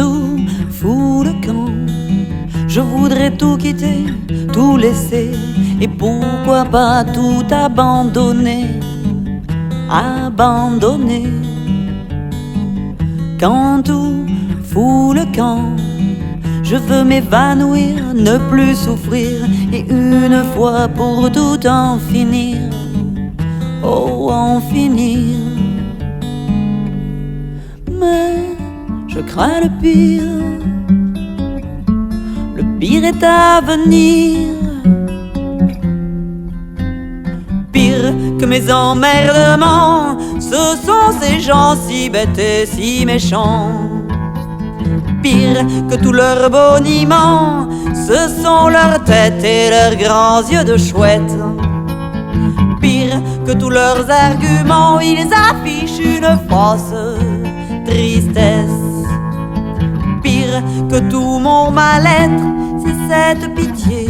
tout fout le camp, je voudrais tout quitter, tout laisser, et pourquoi pas tout abandonner, abandonner. Quand tout fout le camp, je veux m'évanouir, ne plus souffrir, et une fois pour tout en finir, oh en finir. Mais je crains le pire est à venir. Pire que mes emmerdements, ce sont ces gens si bêtes et si méchants. Pire que tous leurs boniments, ce sont leurs têtes et leurs grands yeux de chouette. Pire que tous leurs arguments, ils affichent une fausse tristesse. Pire que tout mon mal-être, c'est cette pitié,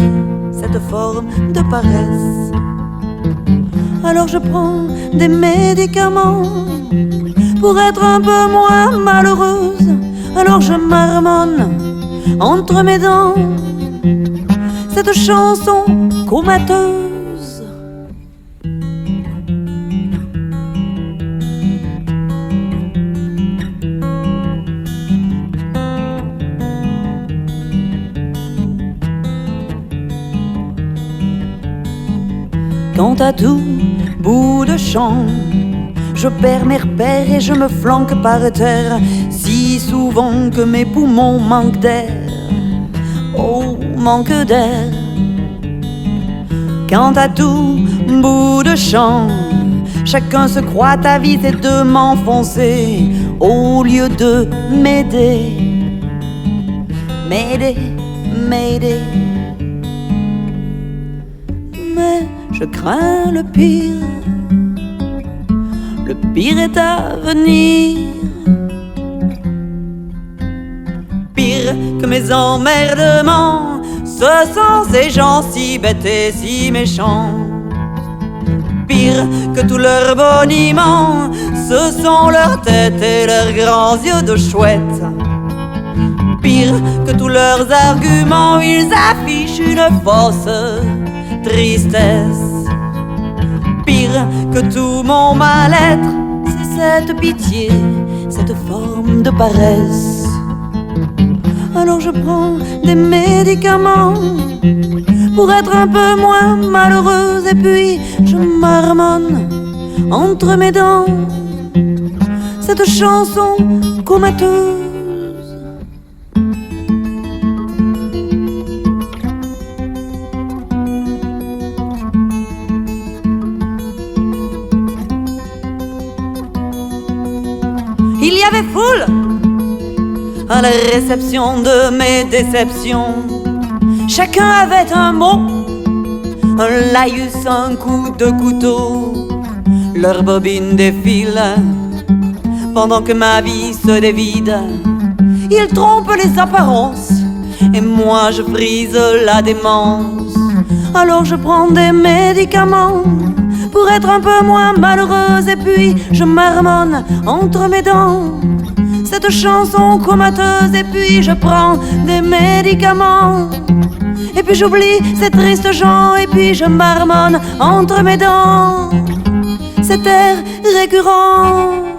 cette forme de paresse. Alors je prends des médicaments pour être un peu moins malheureuse. Alors je marmonne entre mes dents cette chanson comateuse. Quant à tout bout de champ, je perds mes repères et je me flanque par terre si souvent que mes poumons manquent d'air. Oh, manque d'air. Quant à tout bout de champ, chacun se croit à vie et de m'enfoncer au lieu de m'aider. M'aider, m'aider. Mais je crains le pire est à venir. Pire que mes emmerdements, ce sont ces gens si bêtes et si méchants. Pire que tous leurs boniments, ce sont leurs têtes et leurs grands yeux de chouette. Pire que tous leurs arguments, ils affichent une fausse tristesse. Pire que tout mon mal-être, c'est cette pitié, cette forme de paresse. Alors je prends des médicaments pour être un peu moins malheureuse, et puis je marmonne entre mes dents cette chanson comateuse. Il y avait foule à la réception de mes déceptions. Chacun avait un mot, un laïus, un coup de couteau. Leur bobine défile pendant que ma vie se dévide. Ils trompent les apparences et moi je frise la démence. Alors je prends des médicaments pour être un peu moins malheureuse, et puis je marmonne entre mes dents cette chanson comateuse, et puis je prends des médicaments, et puis j'oublie ces tristes gens, et puis je marmonne entre mes dents cet air récurrent.